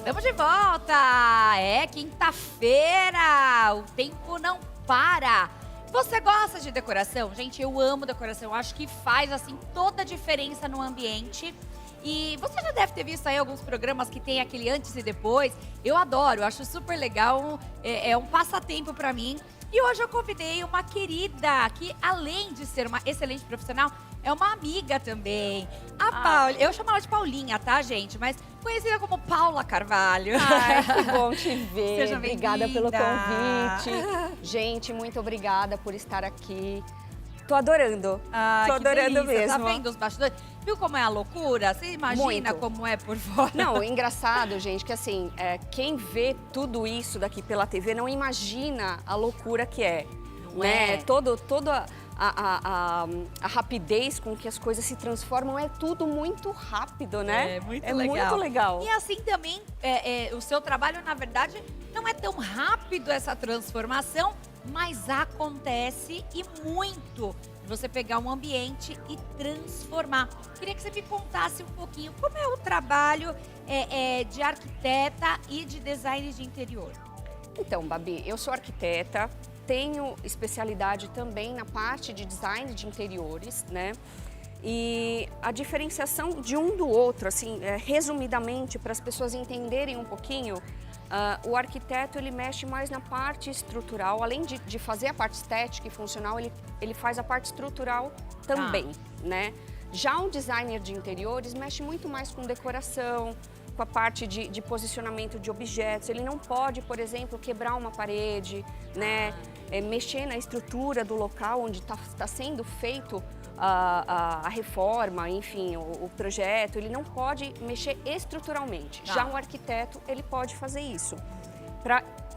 Estamos de volta! É quinta-feira! O tempo não para! Você gosta de decoração? Gente, eu amo decoração. Acho que faz, assim, toda a diferença no ambiente. E você já deve ter visto aí alguns programas que tem aquele antes e depois. Eu adoro, acho super legal. É um passatempo pra mim. E hoje eu convidei uma querida que, além de ser uma excelente profissional, é uma amiga também. A Paula, eu chamo ela de Paulinha, tá, gente? Mas conhecida como Paula Carvalho. Ai, que bom te ver. Seja obrigada pelo bem-vinda. convite. Gente, muito obrigada por estar aqui. Tô adorando. Tô Que adorando delícia. mesmo. Tá vendo os bastidores? Viu como é a loucura? Você imagina Muito. como é por fora? Não, engraçado, gente, que assim, quem vê tudo isso daqui pela TV não imagina a loucura que é. Não né? é? Toda a rapidez com que as coisas se transformam é tudo muito rápido, né? É muito é legal. muito legal. E assim também, o seu trabalho, na verdade, não é tão rápido essa transformação, mas acontece e muito. Você pegar um ambiente e transformar. Queria que você me contasse um pouquinho como é o trabalho de arquiteta e de design de interior. Então, Babi, eu sou arquiteta, tenho especialidade também na parte de design de interiores, né? E a diferenciação de um do outro, assim, resumidamente, para as pessoas entenderem um pouquinho, o arquiteto ele mexe mais na parte estrutural, além de fazer a parte estética e funcional, ele faz a parte estrutural também, né? Já um designer de interiores mexe muito mais com decoração, com a parte de posicionamento de objetos. Ele não pode, por exemplo, quebrar uma parede, né? Mexer na estrutura do local onde está sendo feito a reforma, enfim, o projeto. Ele não pode mexer estruturalmente. Já um arquiteto, ele pode fazer isso.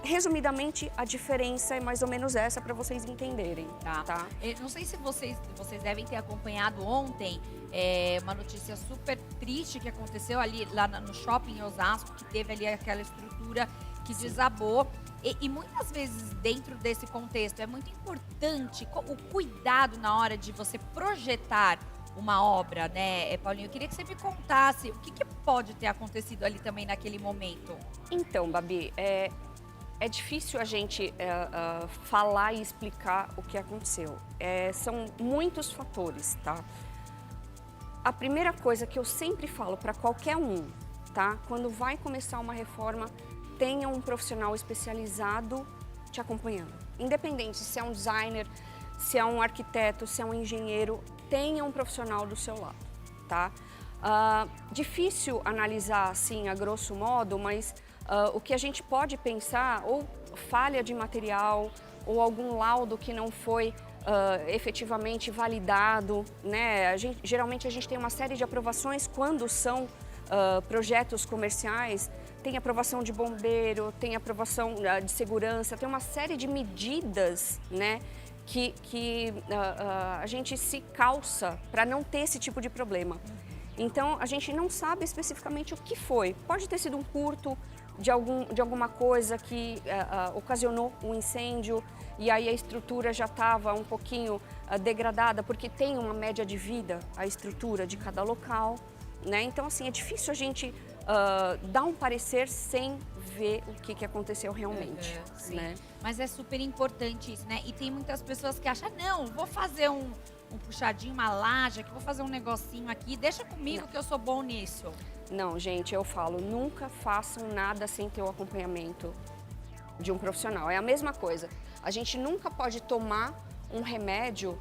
Resumidamente, a diferença é mais ou menos essa para vocês entenderem. Tá? Eu não sei se vocês devem ter acompanhado ontem uma notícia super triste que aconteceu ali lá no shopping em Osasco, que teve ali aquela estrutura que desabou. E muitas vezes dentro desse contexto é muito importante o cuidado na hora de você projetar uma obra, né, Paulinho? Eu queria que você me contasse o que pode ter acontecido ali também naquele momento. Então, Babi, é difícil a gente falar e explicar o que aconteceu. São muitos fatores, tá? A primeira coisa que eu sempre falo para qualquer um, tá? Quando vai começar uma reforma, tenha um profissional especializado te acompanhando. Independente se é um designer, se é um arquiteto, se é um engenheiro, tenha um profissional do seu lado, tá? Difícil analisar assim a grosso modo, mas o que a gente pode pensar, ou falha de material, ou algum laudo que não foi efetivamente validado, né? Geralmente a gente tem uma série de aprovações quando são projetos comerciais, tem aprovação de bombeiro, tem aprovação de segurança, tem uma série de medidas, né? Que a gente se calça para não ter esse tipo de problema. Então, a gente não sabe especificamente o que foi. Pode ter sido um curto de alguma coisa que ocasionou um incêndio e aí a estrutura já estava um pouquinho degradada, porque tem uma média de vida a estrutura de cada local, né? Então, assim, é difícil a gente dar um parecer sem ver o que aconteceu realmente, Sim. né? Mas é super importante isso, né? E tem muitas pessoas que acham, não, vou fazer um puxadinho, uma laje aqui, vou fazer um negocinho aqui, deixa comigo que eu sou bom nisso. Não, gente, eu falo, nunca façam nada sem ter o acompanhamento de um profissional. É a mesma coisa. A gente nunca pode tomar um remédio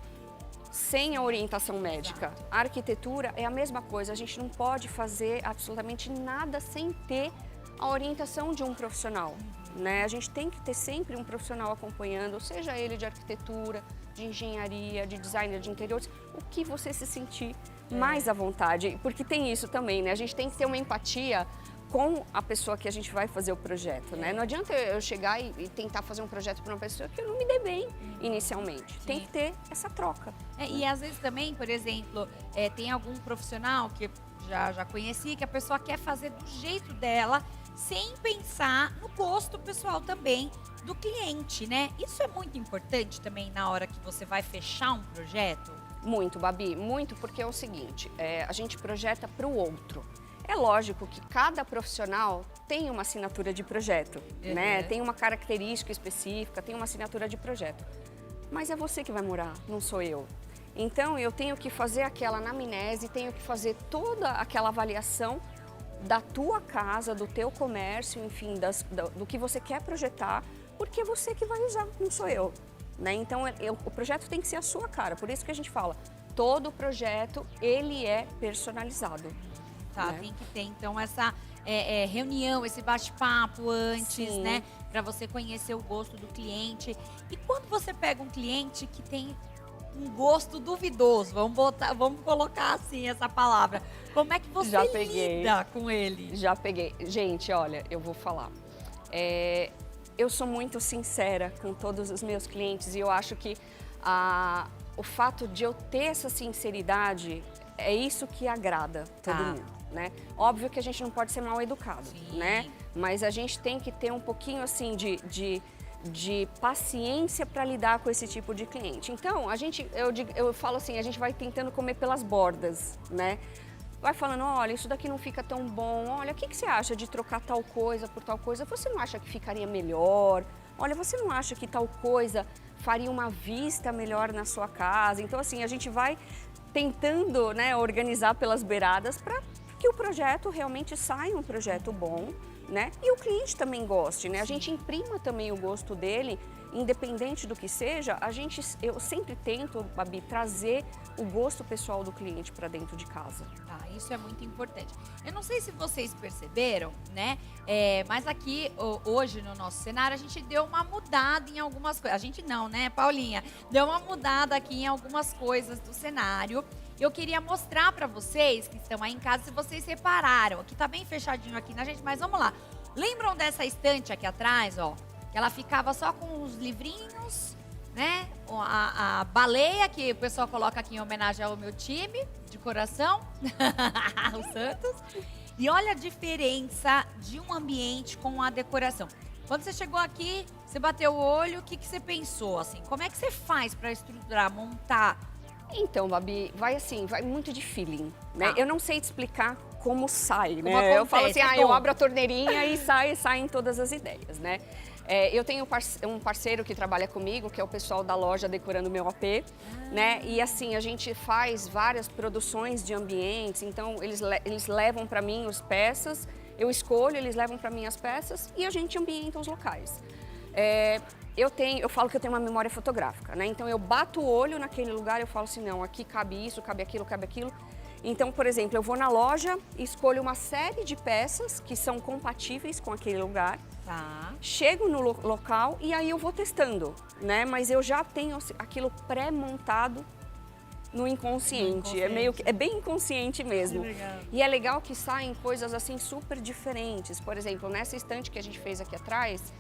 sem a orientação médica. Exato. A arquitetura é a mesma coisa. A gente não pode fazer absolutamente nada sem ter a orientação de um profissional, né? A gente tem que ter sempre um profissional acompanhando, seja ele de arquitetura, de engenharia, de designer de interiores, o que você se sentir mais à vontade, porque tem isso também, né? A gente tem que ter uma empatia com a pessoa que a gente vai fazer o projeto, né? Não adianta eu chegar e tentar fazer um projeto para uma pessoa que eu não me dê bem inicialmente. Tem que ter essa troca. E às vezes também, por exemplo, tem algum profissional que já conheci, que a pessoa quer fazer do jeito dela, sem pensar no gosto pessoal também do cliente, né? Isso é muito importante também na hora que você vai fechar um projeto? Muito, Babi, muito, porque é o seguinte, a gente projeta para o outro. É lógico que cada profissional tem uma assinatura de projeto, né? Tem uma característica específica, tem uma assinatura de projeto. Mas é você que vai morar, não sou eu. Então, eu tenho que fazer aquela anamnese, tenho que fazer toda aquela avaliação da tua casa, do teu comércio, enfim, do que você quer projetar, porque é você que vai usar, não sou eu. Né? Então, o projeto tem que ser a sua cara, por isso que a gente fala, todo projeto, ele é personalizado. Tá, né? Tem que ter, então, essa reunião, esse bate-papo antes, Sim. né? Para você conhecer o gosto do cliente. E quando você pega um cliente que tem um gosto duvidoso, vamos colocar assim essa palavra, como é que você lida com ele? Já peguei. Gente, olha, eu vou falar. Eu sou muito sincera com todos os meus clientes e eu acho que o fato de eu ter essa sinceridade é isso que agrada todo mundo, né? Óbvio que a gente não pode ser mal educado, né? Mas a gente tem que ter um pouquinho assim de paciência para lidar com esse tipo de cliente. Então, eu falo assim, a gente vai tentando comer pelas bordas, né? Vai falando, olha, isso daqui não fica tão bom, olha, o que você acha de trocar tal coisa por tal coisa? Você não acha que ficaria melhor? Olha, você não acha que tal coisa faria uma vista melhor na sua casa? Então, assim, a gente vai tentando, né, organizar pelas beiradas para que o projeto realmente saia um projeto bom, né? E o cliente também goste, né? A gente imprima também o gosto dele, independente do que seja, eu sempre tento, Babi, trazer o gosto pessoal do cliente para dentro de casa. Isso é muito importante. Eu não sei se vocês perceberam, né? Mas aqui, hoje, no nosso cenário, a gente deu uma mudada em algumas coisas. A gente não, né, Paulinha? Deu uma mudada aqui em algumas coisas do cenário. Eu queria mostrar para vocês que estão aí em casa, se vocês separaram. Aqui tá bem fechadinho aqui na gente, mas vamos lá. Lembram dessa estante aqui atrás, ó? Que ela ficava só com os livrinhos, né? A baleia, que o pessoal coloca aqui em homenagem ao meu time de coração, o Santos. E olha a diferença de um ambiente com a decoração. Quando você chegou aqui, você bateu o olho, o que você pensou, assim? Como é que você faz para estruturar, montar? Então, Babi, vai muito de feeling, né? Eu não sei te explicar como sai, né? Acontece, eu falo assim, eu abro a torneirinha e saem todas as ideias, né? Eu tenho um parceiro que trabalha comigo, que é o pessoal da loja Decorando Meu AP, né? E assim, a gente faz várias produções de ambientes, então eles levam para mim as peças, eu escolho, eles levam para mim as peças e a gente ambienta os locais. Eu falo que eu tenho uma memória fotográfica, né? Então eu bato o olho naquele lugar, eu falo assim, não, aqui cabe isso, cabe aquilo, cabe aquilo. Então, por exemplo, eu vou na loja, escolho uma série de peças que são compatíveis com aquele lugar. Chego no local e aí eu vou testando, né? Mas eu já tenho aquilo pré-montado no inconsciente. É bem inconsciente mesmo. E é legal que saem coisas assim super diferentes. Por exemplo, nessa estante que a gente fez aqui atrás,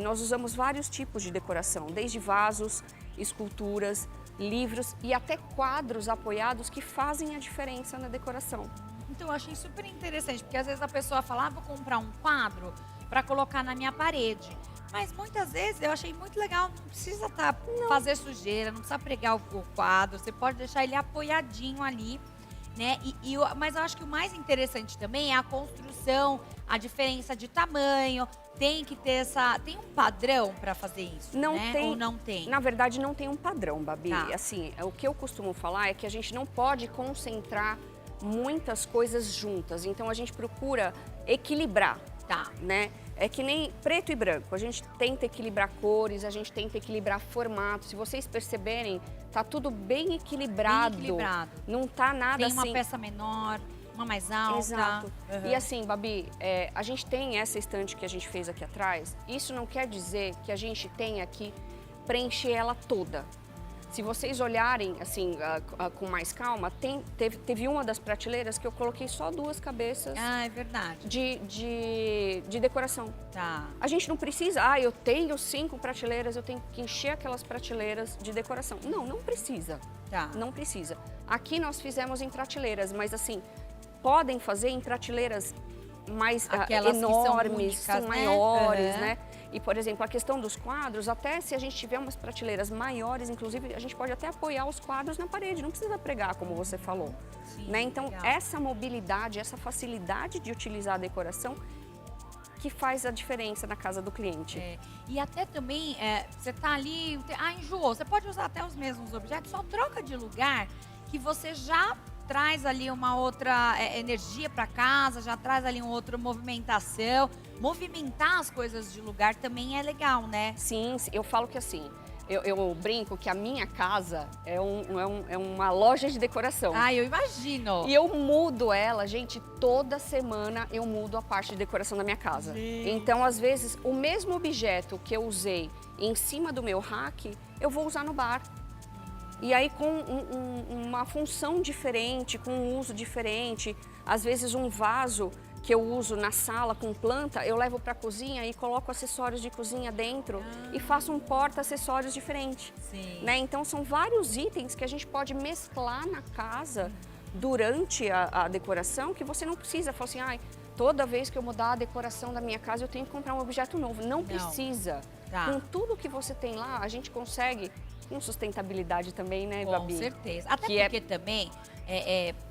nós usamos vários tipos de decoração, desde vasos, esculturas, livros e até quadros apoiados que fazem a diferença na decoração. Então, eu achei super interessante, porque às vezes a pessoa fala, vou comprar um quadro para colocar na minha parede. Mas muitas vezes eu achei muito legal, não precisa fazer sujeira, não precisa pregar o quadro, você pode deixar ele apoiadinho ali, né? Mas eu acho que o mais interessante também é a construção, a diferença de tamanho. Tem que ter tem um padrão para fazer isso, não né? Tem, ou não tem? Na verdade, não tem um padrão, Babi. Assim, o que eu costumo falar é que a gente não pode concentrar muitas coisas juntas. Então, a gente procura equilibrar, né? É que nem preto e branco. A gente tenta equilibrar cores, a gente tenta equilibrar formatos. Se vocês perceberem, tá tudo bem equilibrado. Bem equilibrado. Não tá nada assim... Tem uma peça menor, uma mais alta. Exato. E assim, Babi, a gente tem essa estante que a gente fez aqui atrás. Isso não quer dizer que a gente tenha que preencher ela toda. Se vocês olharem assim com mais calma, teve uma das prateleiras que eu coloquei só 2 cabeças. É verdade. De decoração. A gente não precisa, eu tenho 5 prateleiras, eu tenho que encher aquelas prateleiras de decoração. Não precisa. Não precisa. Aqui nós fizemos em prateleiras, mas assim, podem fazer em prateleiras mais Aquelas que são enormes, únicas, são né? maiores, Aham. né? E, por exemplo, a questão dos quadros, até se a gente tiver umas prateleiras maiores, inclusive, a gente pode até apoiar os quadros na parede, não precisa pregar, como você falou. Sim, Né? Então, legal. essa mobilidade, essa facilidade de utilizar a decoração que faz a diferença na casa do cliente. É, e até também, você tá ali, enjoou, você pode usar até os mesmos objetos, só troca de lugar que você já traz ali uma outra energia para casa, já traz ali uma outra movimentação. Movimentar as coisas de lugar também é legal, né? Sim, eu falo que assim, eu brinco que a minha casa é uma loja de decoração. Ah, eu imagino. E eu mudo ela, gente, toda semana eu mudo a parte de decoração da minha casa. Gente. Então, às vezes, o mesmo objeto que eu usei em cima do meu rack, eu vou usar no bar. E aí com uma função diferente, com um uso diferente. Às vezes um vaso que eu uso na sala com planta, eu levo para a cozinha e coloco acessórios de cozinha dentro e faço um porta-acessórios diferente. Sim. Né? Então são vários itens que a gente pode mesclar na casa durante a decoração, que você não precisa falar assim, toda vez que eu mudar a decoração da minha casa eu tenho que comprar um objeto novo. Não precisa. Tá. Com tudo que você tem lá, a gente consegue, com sustentabilidade também, né, Babi? Com certeza. Até Que porque também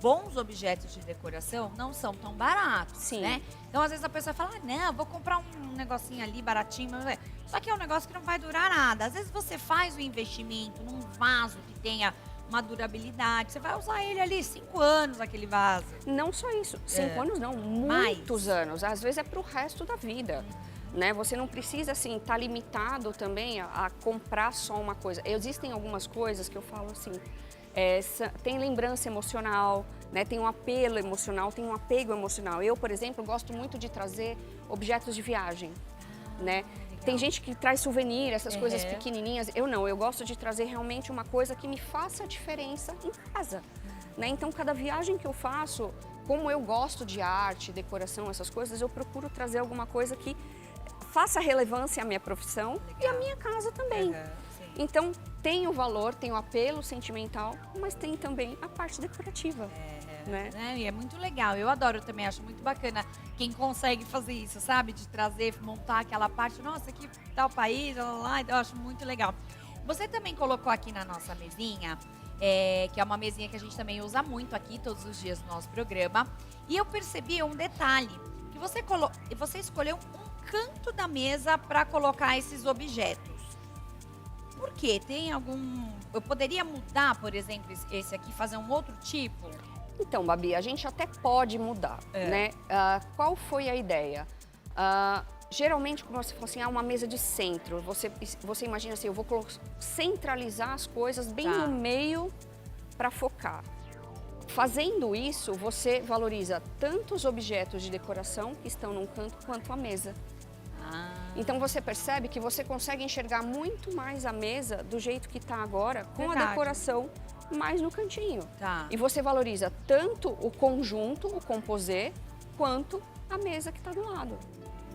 bons objetos de decoração não são tão baratos, Sim. né? Então, às vezes a pessoa fala, não, vou comprar um negocinho ali baratinho, mas só que é um negócio que não vai durar nada. Às vezes você faz o investimento num vaso que tenha uma durabilidade, você vai usar ele ali 5 anos, aquele vaso. Não só isso, 5 anos não, muitos anos. Às vezes é para o resto da vida. Né? Você não precisa, assim, estar limitado também a comprar só uma coisa. Existem algumas coisas que eu falo assim, tem lembrança emocional, né? Tem um apelo emocional, tem um apego emocional. Eu, por exemplo, gosto muito de trazer objetos de viagem, né? Tem gente que traz souvenir, essas coisas pequenininhas. Eu não, eu gosto de trazer realmente uma coisa que me faça a diferença em casa. Né? Então, cada viagem que eu faço, como eu gosto de arte, decoração, essas coisas, eu procuro trazer alguma coisa que faça relevância à minha profissão e à minha casa também. Então, tem o valor, tem o apelo sentimental, mas tem também a parte decorativa. Né? E é muito legal, eu adoro também, acho muito bacana quem consegue fazer isso, sabe? De trazer, montar aquela parte, nossa, que tal país, lá, eu acho muito legal. Você também colocou aqui na nossa mesinha, que é uma mesinha que a gente também usa muito aqui todos os dias no nosso programa, e eu percebi um detalhe, que você escolheu um canto da mesa para colocar esses objetos. Por quê? Tem algum... Eu poderia mudar, por exemplo, esse aqui, fazer um outro tipo? Então, Babi, a gente até pode mudar, né? Qual foi a ideia? Geralmente, quando você fala assim, uma mesa de centro, você imagina assim, eu vou centralizar as coisas bem no meio para focar. Fazendo isso, você valoriza tanto os objetos de decoração que estão num canto, quanto a mesa. Então você percebe que você consegue enxergar muito mais a mesa do jeito que está agora, com a decoração mais no cantinho. E você valoriza tanto o conjunto, o composê, quanto a mesa que está do lado.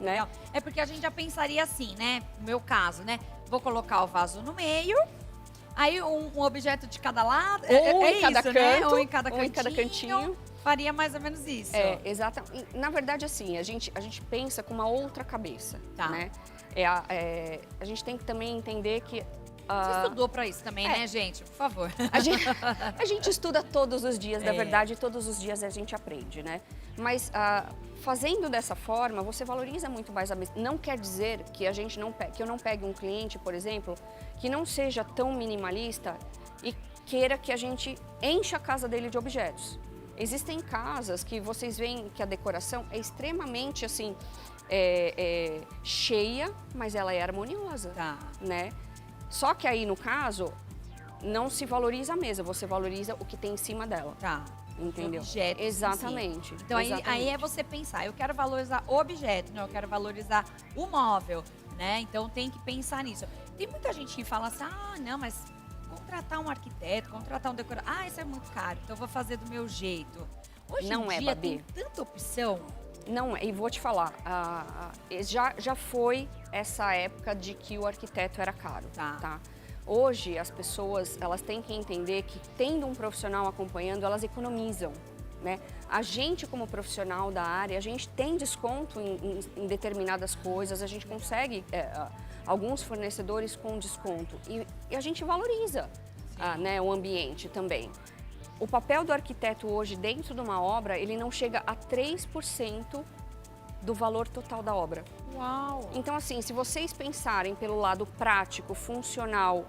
Né? É porque a gente já pensaria assim, né? No meu caso, né? Vou colocar o vaso no meio, aí um objeto de cada lado. Ou em cada canto, né? Ou em cada cantinho. Faria mais ou menos isso. Exatamente. Na verdade, assim, a gente pensa com uma outra cabeça, né? A gente tem que também entender que... Você estudou para isso também, né, gente? Por favor. A gente estuda todos os dias, na verdade, todos os dias a gente aprende, né? Mas fazendo dessa forma, você valoriza muito mais a mesa. Não quer dizer que que eu não pegue um cliente, por exemplo, que não seja tão minimalista e queira que a gente encha a casa dele de objetos. Existem casas que vocês veem que a decoração é extremamente assim, cheia, mas ela é harmoniosa, né? Só que aí, no caso, não se valoriza a mesa, você valoriza o que tem em cima dela. Entendeu? Objetos. Exatamente. Então aí é você pensar, eu quero valorizar o objeto, não, eu quero valorizar o móvel, né? Então tem que pensar nisso. Tem muita gente que fala assim, não, mas contratar um arquiteto, contratar um decorador, isso é muito caro, então eu vou fazer do meu jeito. Hoje em dia Babi. tem tanta opção. Não é, e vou te falar, já foi essa época de que o arquiteto era caro, tá? Hoje as pessoas, elas têm que entender que tendo um profissional acompanhando, elas economizam, né? A gente, como profissional da área, a gente tem desconto em determinadas coisas, a gente consegue alguns fornecedores com desconto e a gente valoriza né, o ambiente também. O papel do arquiteto hoje dentro de uma obra, ele não chega a 3% do valor total da obra. Uau! Então, assim, se vocês pensarem pelo lado prático, funcional,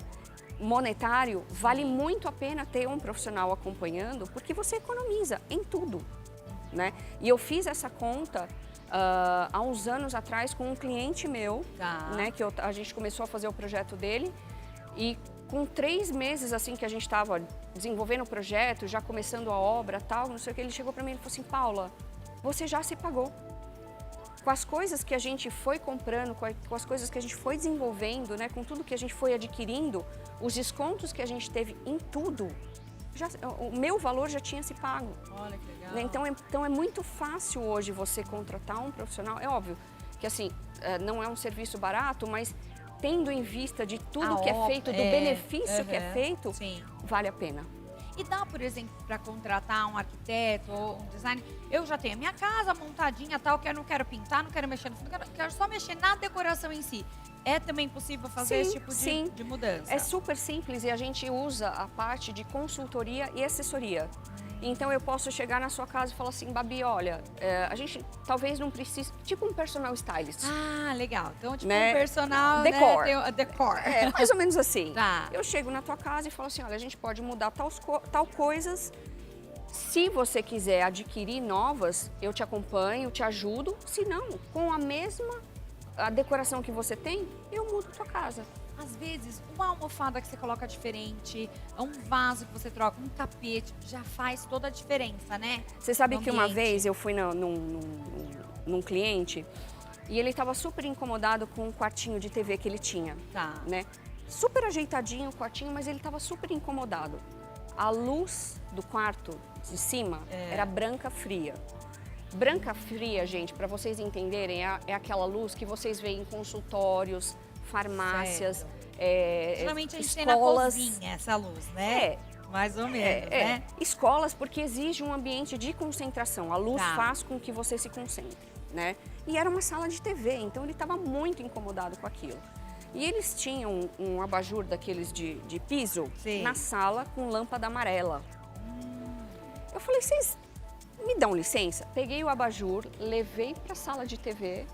monetário, vale muito a pena ter um profissional acompanhando, porque você economiza em tudo, né? E eu fiz essa conta há uns anos atrás com um cliente meu, né? Que a gente começou a fazer o projeto dele e com 3 meses, assim, que a gente estava desenvolvendo o projeto, já começando a obra, tal, não sei o que, ele chegou para mim e falou assim, Paula, você já se pagou. Com as coisas que a gente foi comprando, com as coisas que a gente foi desenvolvendo, né, com tudo que a gente foi adquirindo, os descontos que a gente teve em tudo, o meu valor já tinha se pago. Olha que legal. Né? Então é muito fácil hoje você contratar um profissional. É óbvio que assim, não é um serviço barato, mas tendo em vista de tudo que é feito, do benefício que é feito, vale a pena. E dá, por exemplo, para contratar um arquiteto ou um designer, eu já tenho a minha casa montadinha, tal, que eu não quero pintar, não quero mexer no fundo, quero só mexer na decoração em si. É também possível fazer esse tipo de mudança? É super simples e a gente usa a parte de consultoria e assessoria. Então eu posso chegar na sua casa e falar assim, Babi, olha, a gente talvez não precise, tipo um personal stylist. Ah, legal. Então, tipo né? um personal decor. Né? Decor. É, mais ou menos assim. Tá. Eu chego na tua casa e falo assim, olha, a gente pode mudar tal coisas. Se você quiser adquirir novas, eu te acompanho, te ajudo. Se não, com a decoração que você tem, eu mudo a tua casa. Às vezes, uma almofada que você coloca diferente, um vaso que você troca, um tapete, já faz toda a diferença, né? Você sabe que uma vez eu fui num cliente e ele estava super incomodado com um quartinho de TV que ele tinha. Tá. Né? Super ajeitadinho o quartinho, mas ele estava super incomodado. A luz do quarto de cima era branca fria. Branca fria, gente, para vocês entenderem, é aquela luz que vocês veem em consultórios, farmácias, geralmente a gente escolas. Tem na cozinha essa luz, né? Mais ou menos, né? Escolas, porque exige um ambiente de concentração. A luz faz com que você se concentre, né? E era uma sala de TV, então ele estava muito incomodado com aquilo. E eles tinham um abajur daqueles de piso na sala com lâmpada amarela. Eu falei, vocês me dão licença? Peguei o abajur, levei para a sala de TV,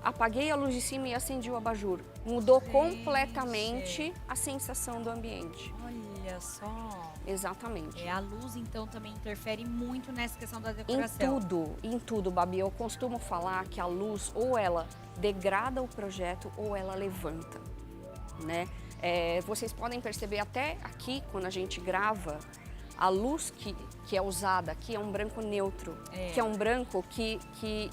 apaguei a luz de cima e acendi o abajur. Mudou completamente a sensação do ambiente. Olha só. Exatamente. A luz, então, também interfere muito nessa questão da decoração. Em tudo, Babi. Eu costumo falar que a luz, ou ela degrada o projeto, ou ela levanta, né? Vocês podem perceber até aqui, quando a gente grava, a luz que é usada aqui é um branco neutro, que é um branco que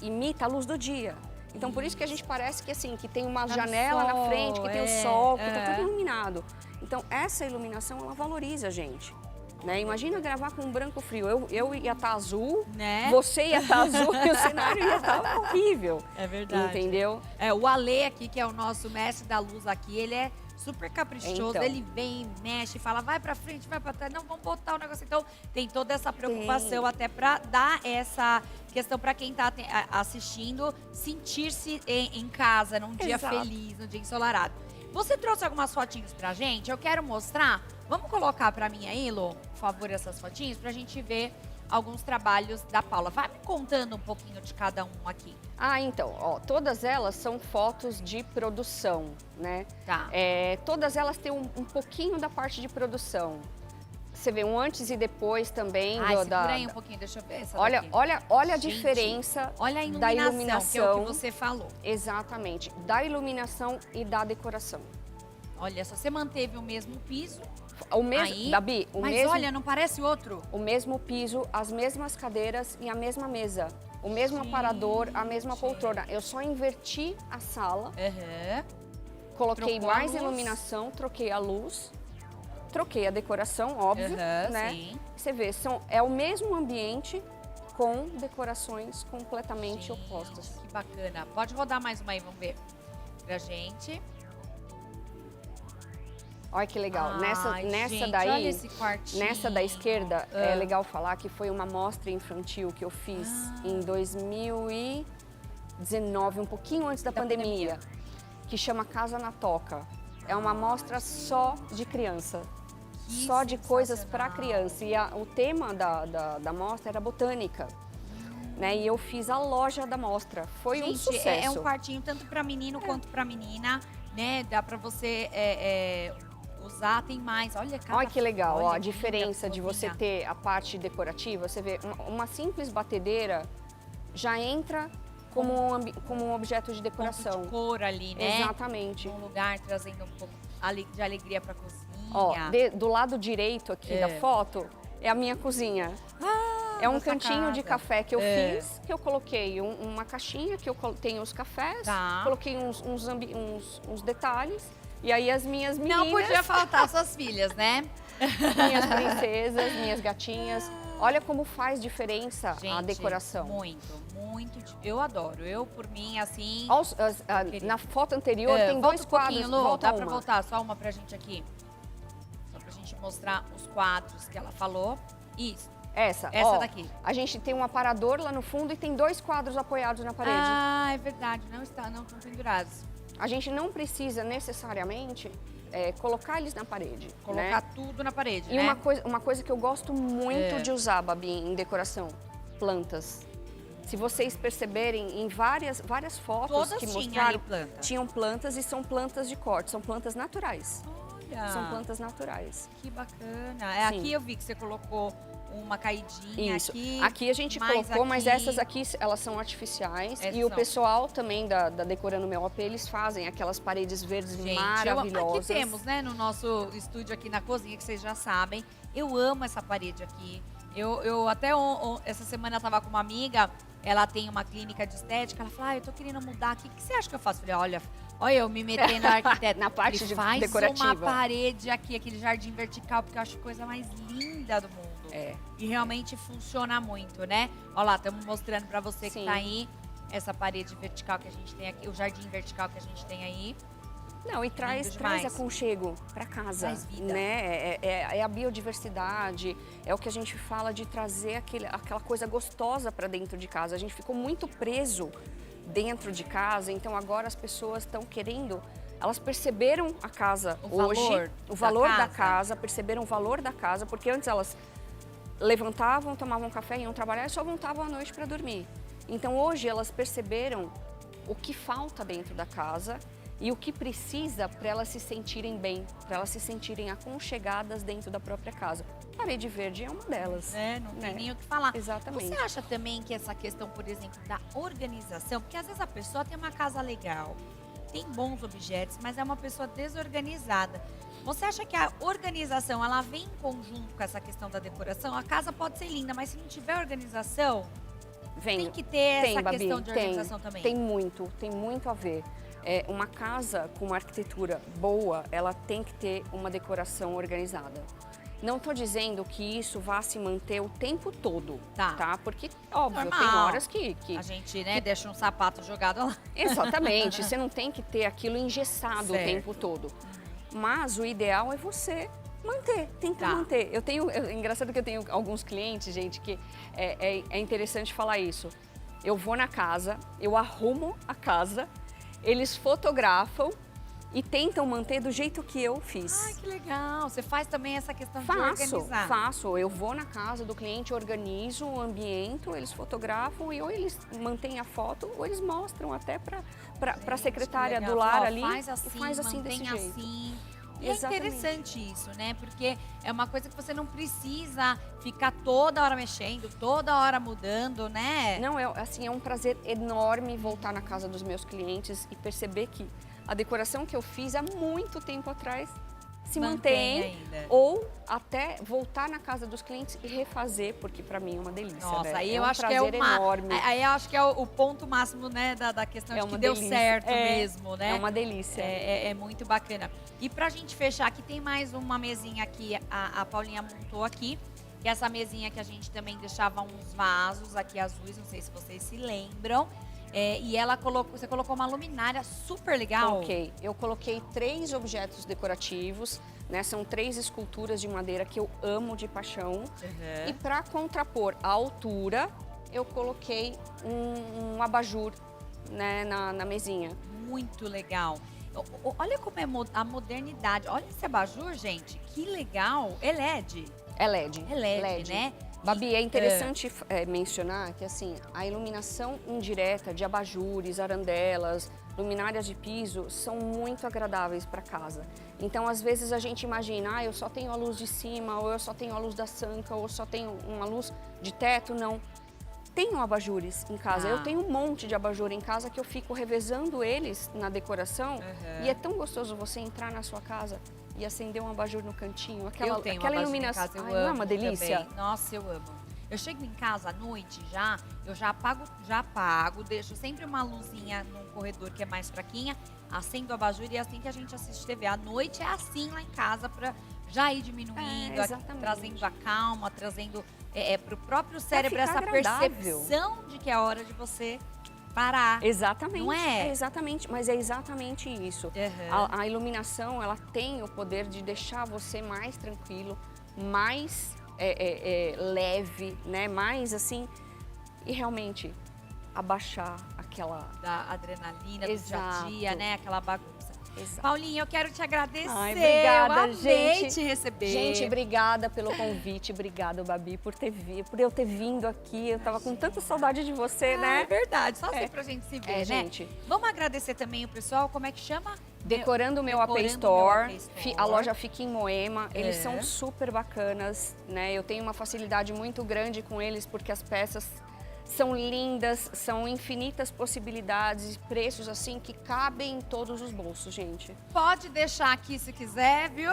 imita a luz do dia. Então, por isso que a gente parece que assim, que tem uma janela na frente, que tem o sol, que está tudo iluminado. Então, essa iluminação, ela valoriza a gente. Né? Imagina gravar com um branco frio. Eu ia estar azul, né? Você ia estar azul e o cenário ia estar horrível. É verdade. Entendeu? O Ale aqui, que é o nosso mestre da luz aqui, ele é super caprichoso, então. Ele vem, mexe, fala, vai pra frente, vai pra trás, não, vamos botar o negócio. Então, tem toda essa preocupação até pra dar essa questão pra quem tá assistindo, sentir-se em casa, num dia feliz, num dia ensolarado. Você trouxe algumas fotinhos pra gente, eu quero mostrar. Vamos colocar pra mim aí, Lô, por favor, essas fotinhos, pra gente ver alguns trabalhos da Paula. Vai me contando um pouquinho de cada um aqui. Então, ó, todas elas são fotos de produção, né? Tá. Todas elas têm um pouquinho da parte de produção. Você vê um antes e depois também. Segura aí um pouquinho, deixa eu ver essa olha, daqui. olha a diferença olha a da iluminação. Que é o que você falou. Exatamente, da iluminação e da decoração. Olha, só você manteve o mesmo piso. O mesmo, aí, Babi, mas olha, não parece outro? O mesmo piso, as mesmas cadeiras e a mesma mesa. O mesmo aparador, a mesma poltrona. Eu só inverti a sala, coloquei mais iluminação, troquei a luz, troquei a decoração, óbvio, né? Sim. Você vê, é o mesmo ambiente com decorações completamente opostas. Que bacana. Pode rodar mais uma aí, vamos ver. Pra gente. Olha que legal. Ai, Nessa gente, daí, olha esse quartinho. nessa da esquerda, é legal falar que foi uma mostra infantil que eu fiz em 2019, um pouquinho antes da pandemia, que chama Casa na Toca. É uma mostra só de criança. Que Só de coisas para sensacional. criança. E o tema da mostra era botânica. Né? E eu fiz a loja da mostra. Foi um Gente, sucesso. é um quartinho tanto para menino quanto para menina, né? Dá para você usar, tem mais. Olha, cada Olha que legal, ó, olha a que diferença linda de você cozinha. ter a parte decorativa. Você vê, uma simples batedeira já entra como como um objeto de Ponto decoração. de cor ali, né? Exatamente. Um lugar trazendo um pouco de alegria para cozinha. Ó, do lado direito aqui da foto é a minha cozinha. É um nossa cantinho de casa. café que eu fiz, que eu coloquei uma caixinha que eu tenho os cafés, Tá. coloquei uns detalhes. E aí as minhas meninas, Não podia faltar suas filhas, né? minhas princesas, minhas gatinhas. Olha como faz diferença a Gente, decoração. Muito. Eu adoro. Eu, por mim, assim... Na foto anterior tem volta dois um pouquinho, quadros. Lu, Volta dá pra uma. voltar só uma pra gente aqui? Só pra gente mostrar os quadros que ela falou. Isso, Essa essa ó, daqui. A gente tem um aparador lá no fundo e tem dois quadros apoiados na parede. Ah, é verdade, não estão pendurados. A gente não precisa necessariamente colocar eles na parede. Colocar né? tudo na parede, E né? uma coisa que eu gosto muito de usar, Babi, em decoração, plantas. Se vocês perceberem, em várias fotos Todas que tinham mostraram, ali planta. tinham plantas e são plantas de corte, são plantas naturais. Olha, São plantas naturais. que bacana. Sim. Aqui eu vi que você colocou uma caidinha Isso. aqui. a gente mais colocou, mas aqui. essas aqui, elas são artificiais. Essas e o são. pessoal também da Decorando Meu AP, eles fazem aquelas paredes verdes Gente, maravilhosas. aqui temos, né, no nosso estúdio aqui na cozinha, que vocês já sabem. Eu amo essa parede aqui. Eu até essa semana eu tava com uma amiga, ela tem uma clínica de estética, ela falou, eu tô querendo mudar aqui, o que você acha que eu faço? Eu falei, olha eu me metendo na arquiteta. Na parte Ele de faz decorativa. uma parede aqui, aquele jardim vertical, porque eu acho a coisa mais linda do mundo. É. E realmente funciona muito, né? Olha lá, estamos mostrando pra você que Sim. tá aí, essa parede vertical que a gente tem aqui, o jardim vertical que a gente tem aí. Não, e traz demais. aconchego para casa, Traz vida. né? É a biodiversidade, é o que a gente fala de trazer aquela coisa gostosa para dentro de casa. A gente ficou muito preso dentro de casa, então agora as pessoas estão querendo, elas perceberam a casa hoje, o valor da casa, perceberam o valor da casa, porque antes elas levantavam, tomavam café, iam trabalhar e só voltavam à noite para dormir. Então hoje elas perceberam o que falta dentro da casa e o que precisa para elas se sentirem bem, para elas se sentirem aconchegadas dentro da própria casa. Parede verde é uma delas. Não tem nem o que falar. Exatamente. Você acha também que essa questão, por exemplo, da organização, porque às vezes a pessoa tem uma casa legal, tem bons objetos, mas é uma pessoa desorganizada. Você acha que a organização, ela vem em conjunto com essa questão da decoração? A casa pode ser linda, mas se não tiver organização, tem que ter essa Babi, questão de organização também. Tem muito a ver. Uma casa com uma arquitetura boa, ela tem que ter uma decoração organizada. Não estou dizendo que isso vá se manter o tempo todo, tá? Porque, óbvio, Normal. tem horas que... A gente, né, deixa um sapato jogado lá. Exatamente, você não tem que ter aquilo engessado o Certo. tempo todo. Mas o ideal é você manter, tentar manter. Engraçado que eu tenho alguns clientes, gente, que é interessante falar isso. Eu vou na casa, eu arrumo a casa, eles fotografam e tentam manter do jeito que eu fiz. Ai, que legal. Você faz também essa questão de organizar. Faço. Eu vou na casa do cliente, organizo o ambiente, eles fotografam e ou eles mantêm a foto ou eles mostram até para a secretária do lar ali. Faz assim, e faz assim mantém desse jeito. assim. E é Exatamente. interessante isso, né? Porque é uma coisa que você não precisa ficar toda hora mexendo, toda hora mudando, né? Não, é um prazer enorme voltar na casa dos meus clientes e perceber que a decoração que eu fiz há muito tempo atrás se mantém ainda. ou até voltar na casa dos clientes e refazer, porque para mim é uma delícia. Nossa, né? aí é eu um acho que é prazer uma. enorme. Aí eu acho que é o ponto máximo, né, da questão de que deu delícia. certo mesmo, né? É uma delícia. É muito bacana. E pra gente fechar, aqui tem mais uma mesinha aqui, a Paulinha montou aqui. Que é essa mesinha que a gente também deixava uns vasos aqui azuis, não sei se vocês se lembram. E você colocou uma luminária super legal. Eu coloquei 3 objetos decorativos. né? São 3 esculturas de madeira que eu amo de paixão. Uhum. E para contrapor a altura, eu coloquei um abajur, né, na mesinha. Muito legal. Olha como é a modernidade. Olha esse abajur, gente. Que legal. É LED. É LED. É LED, né? Babi, é interessante mencionar que assim, a iluminação indireta de abajures, arandelas, luminárias de piso são muito agradáveis para casa. Então, às vezes a gente imagina, eu só tenho a luz de cima, ou eu só tenho a luz da sanca, ou eu só tenho uma luz de teto. Não. Tenho abajures em casa. Eu tenho um monte de abajur em casa que eu fico revezando eles na decoração. E é tão gostoso você entrar na sua casa e acender um abajur no cantinho, aquela iluminação. Em casa, eu não é amo uma delícia? também. Nossa, eu amo. Eu chego em casa à noite eu já apago, deixo sempre uma luzinha num corredor que é mais fraquinha, acendo o abajur e é assim que a gente assiste TV. À noite é assim lá em casa para já ir diminuindo, trazendo a calma, trazendo para o próprio cérebro essa percepção de que é hora de você parar. Exatamente. Não é? Exatamente, mas é exatamente isso. Uhum. A iluminação, ela tem o poder de deixar você mais tranquilo, mais leve, né? Mais assim, e realmente abaixar aquela... Da adrenalina do dia a dia, né? Aquela bagunça. Exato. Paulinha, eu quero te agradecer. Ai, obrigada, eu amei gente. te receber. Gente, obrigada pelo convite, obrigada, Babi, por eu ter vindo aqui. Eu tava com tanta saudade de você, né? É verdade, só assim pra gente se ver, né? Gente. Vamos agradecer também o pessoal, como é que chama? Decorando o meu AP Store, a loja fica em Moema, eles são super bacanas, né? Eu tenho uma facilidade muito grande com eles, porque as peças são lindas, são infinitas possibilidades, preços assim que cabem em todos os bolsos, gente. Pode deixar aqui se quiser, viu?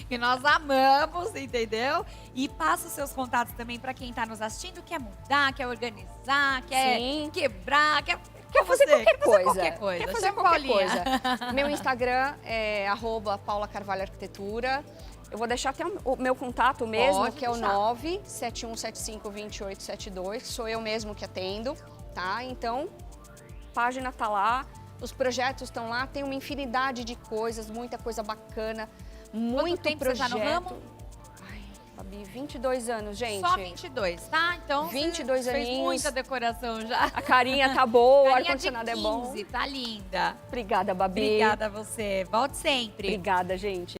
Que nós amamos, entendeu? E passa os seus contatos também para quem está nos assistindo, quer mudar, quer organizar, quer quebrar, quer fazer qualquer coisa. Quer fazer Chama qualquer Paulinha. coisa. Meu Instagram é @paulacarvalhoarquitetura. Eu vou deixar até o meu contato mesmo, Pode que é o deixar. 971752872, que sou eu mesmo que atendo, tá? Então, a página tá lá, os projetos estão lá, tem uma infinidade de coisas, muita coisa bacana, muito tempo projeto. você tá no ramo? Ai, Babi, 22 anos, gente. Só 22, tá? Então, 22 você fez aninhos. muita decoração já. A carinha tá boa, o Carinha ar-condicionado de é bom. 15, tá linda. Obrigada, Babi. Obrigada a você. Volte sempre. Obrigada, gente.